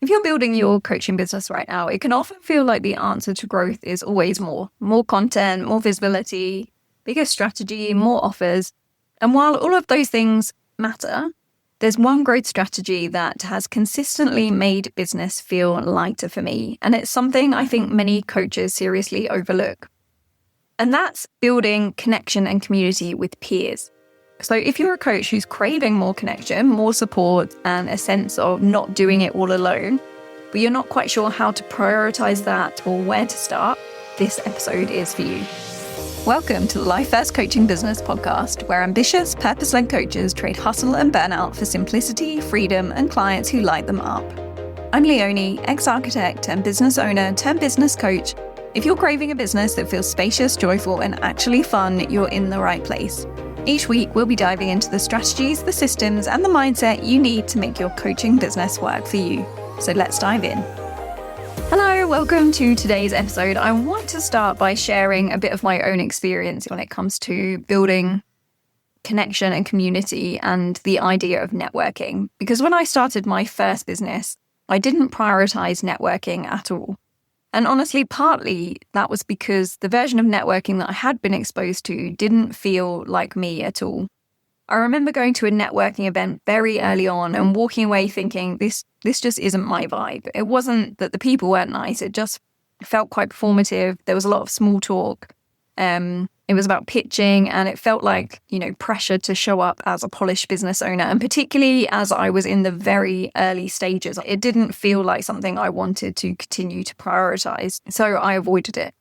If you're building your coaching business right now, it can often feel like the answer to growth is always more. More content, more visibility, bigger strategy, more offers. And while all of those things matter, there's one growth strategy that has consistently made business feel lighter for me. And it's something I think many coaches seriously overlook. And that's building connection and community with peers. So if you're a coach who's craving more connection, more support, and a sense of not doing it all alone, but you're not quite sure how to prioritize that or where to start, this episode is for you. Welcome to the Life First Coaching Business podcast, where ambitious, purpose-led coaches trade hustle and burnout for simplicity, freedom, and clients who light them up. I'm Leonie, ex-architect and business owner turned business coach. If you're craving a business that feels spacious, joyful, and actually fun, you're in the right place. Each week, we'll be diving into the strategies, the systems, and the mindset you need to make your coaching business work for you. So let's dive in. Hello, welcome to today's episode. I want to start by sharing a bit of my own experience when it comes to building connection and community and the idea of networking. Because when I started my first business, I didn't prioritize networking at all. And honestly, partly that was because the version of networking that I had been exposed to didn't feel like me at all. I remember going to a networking event very early on and walking away thinking, this just isn't my vibe. It wasn't that the people weren't nice, it just felt quite performative. There was a lot of small talk. It was about pitching, and it felt like, pressure to show up as a polished business owner. And particularly as I was in the very early stages, it didn't feel like something I wanted to continue to prioritize. So I avoided it.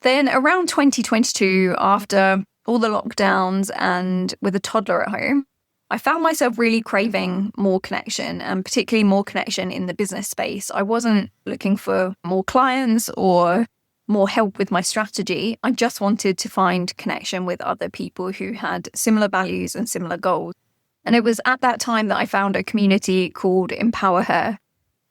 Then around 2022, after all the lockdowns and with a toddler at home, I found myself really craving more connection, and particularly more connection in the business space. I wasn't looking for more clients or more help with my strategy. I just wanted to find connection with other people who had similar values and similar goals. And it was at that time that I found a community called Empower Her.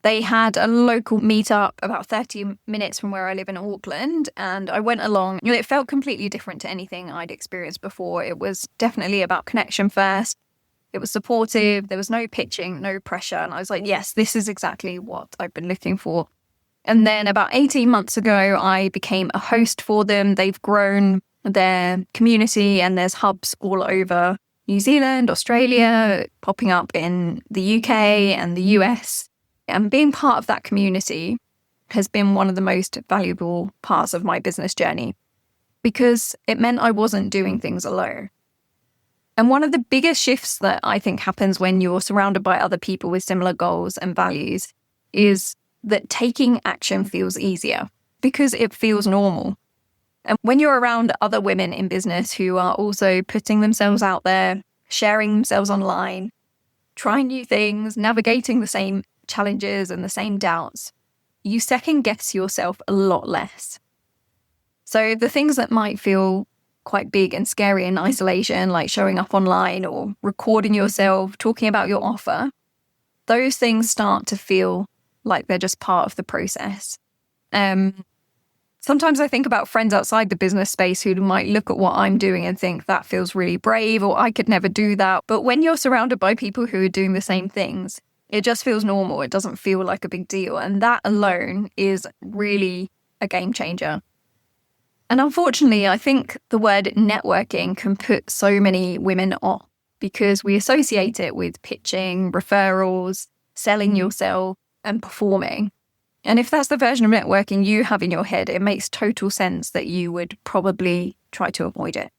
They had a local meetup about 30 minutes from where I live in Auckland, and I went along. It felt completely different to anything I'd experienced before. It was definitely about connection first. It was supportive. There was no pitching, no pressure. And I was like, yes, this is exactly what I've been looking for. And then about 18 months ago, I became a host for them. They've grown their community, and there's hubs all over New Zealand, Australia, popping up in the UK and the US. And being part of that community has been one of the most valuable parts of my business journey, because it meant I wasn't doing things alone. And one of the biggest shifts that I think happens when you're surrounded by other people with similar goals and values is that taking action feels easier because it feels normal. And when you're around other women in business who are also putting themselves out there, sharing themselves online, trying new things, navigating the same challenges and the same doubts, you second guess yourself a lot less. So the things that might feel quite big and scary in isolation, like showing up online or recording yourself, talking about your offer, those things start to feel like they're just part of the process. Sometimes I think about friends outside the business space who might look at what I'm doing and think that feels really brave, or I could never do that. But when you're surrounded by people who are doing the same things, it just feels normal. It doesn't feel like a big deal. And that alone is really a game changer. And unfortunately, I think the word networking can put so many women off because we associate it with pitching, referrals, selling yourself, and performing. And if that's the version of networking you have in your head, it makes total sense that you would probably try to avoid it.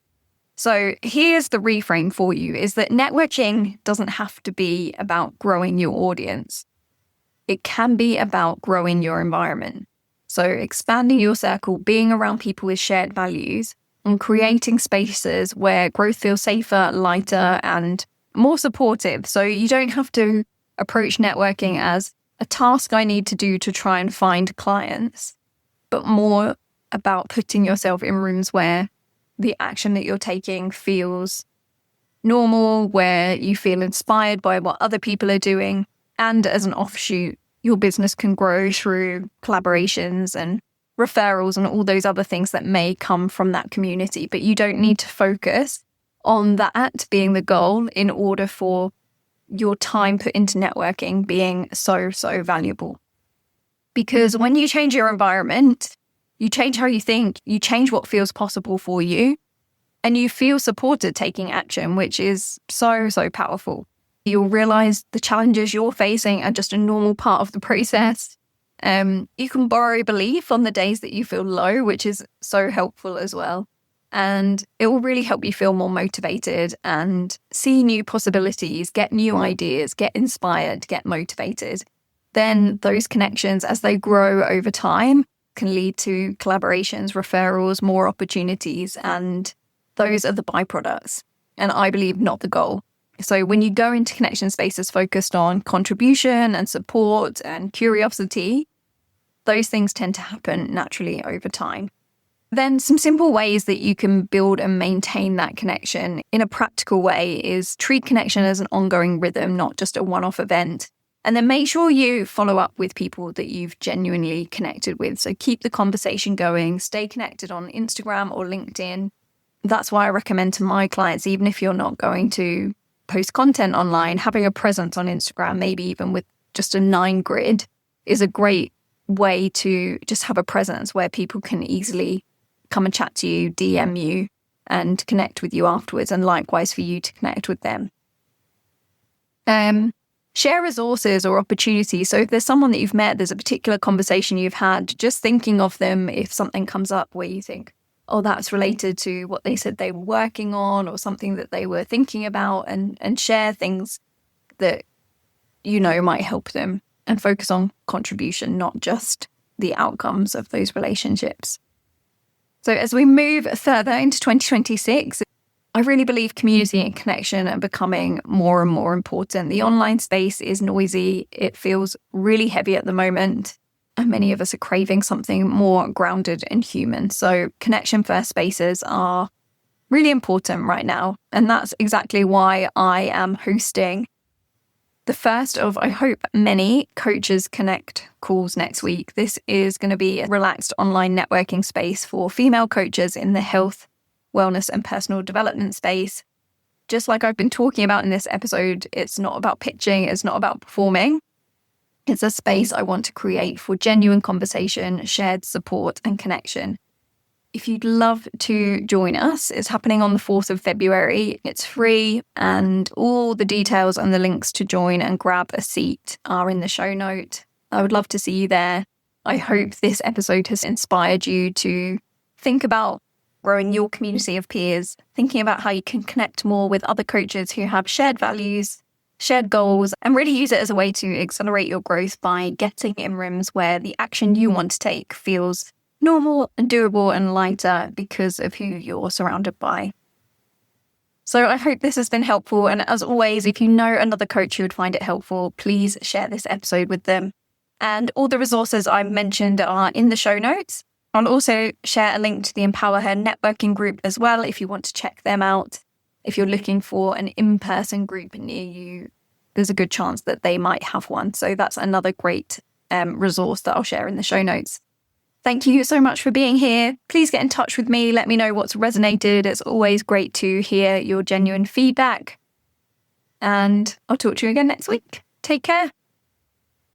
So here's the reframe for you, is that networking doesn't have to be about growing your audience. It can be about growing your environment. So expanding your circle, being around people with shared values, and creating spaces where growth feels safer, lighter, and more supportive. So you don't have to approach networking as a task I need to do to try and find clients, but more about putting yourself in rooms where the action that you're taking feels normal, where you feel inspired by what other people are doing. And as an offshoot, your business can grow through collaborations and referrals and all those other things that may come from that community. But you don't need to focus on that being the goal in order for your time put into networking being so, so valuable. Because when you change your environment, you change how you think, you change what feels possible for you, and you feel supported taking action, which is so, so powerful. You'll realize the challenges you're facing are just a normal part of the process. You can borrow belief on the days that you feel low, which is so helpful as well. And it will really help you feel more motivated and see new possibilities, get new ideas, get inspired, get motivated. Then those connections, as they grow over time, can lead to collaborations, referrals, more opportunities, and those are the byproducts. And I believe not the goal. So when you go into connection spaces focused on contribution and support and curiosity, those things tend to happen naturally over time. Then some simple ways that you can build and maintain that connection in a practical way is treat connection as an ongoing rhythm, not just a one-off event. And then make sure you follow up with people that you've genuinely connected with. So keep the conversation going, stay connected on Instagram or LinkedIn. That's why I recommend to my clients, even if you're not going to post content online, having a presence on Instagram, maybe even with just a 9 grid, is a great way to just have a presence where people can easily come and chat to you, DM you, and connect with you afterwards, and likewise for you to connect with them. Share resources or opportunities. So if there's someone that you've met, there's a particular conversation you've had, just thinking of them if something comes up where you think, oh, that's related to what they said they were working on or something that they were thinking about, and share things that you know might help them, and focus on contribution, not just the outcomes of those relationships. So as we move further into 2026, I really believe community and connection are becoming more and more important. The online space is noisy. It feels really heavy at the moment. And many of us are craving something more grounded and human. So connection first spaces are really important right now. And that's exactly why I am hosting the first of, I hope, many Coaches Connect calls next week. This is going to be a relaxed online networking space for female coaches in the health, wellness, and personal development space. Just like I've been talking about in this episode, it's not about pitching, it's not about performing. It's a space I want to create for genuine conversation, shared support, and connection. If you'd love to join us, it's happening on the 4th of February. It's free, and all the details and the links to join and grab a seat are in the show note. I would love to see you there. I hope this episode has inspired you to think about growing your community of peers, thinking about how you can connect more with other coaches who have shared values, shared goals, and really use it as a way to accelerate your growth by getting in rooms where the action you want to take feels normal and doable and lighter because of who you're surrounded by. So I hope this has been helpful. And as always, if you know another coach who would find it helpful, please share this episode with them. And all the resources I've mentioned are in the show notes. I'll also share a link to the Empower Her networking group as well if you want to check them out. If you're looking for an in-person group near you, there's a good chance that they might have one. So that's another great resource that I'll share in the show notes. Thank you so much for being here. Please get in touch with me. Let me know what's resonated. It's always great to hear your genuine feedback. And I'll talk to you again next week. Take care.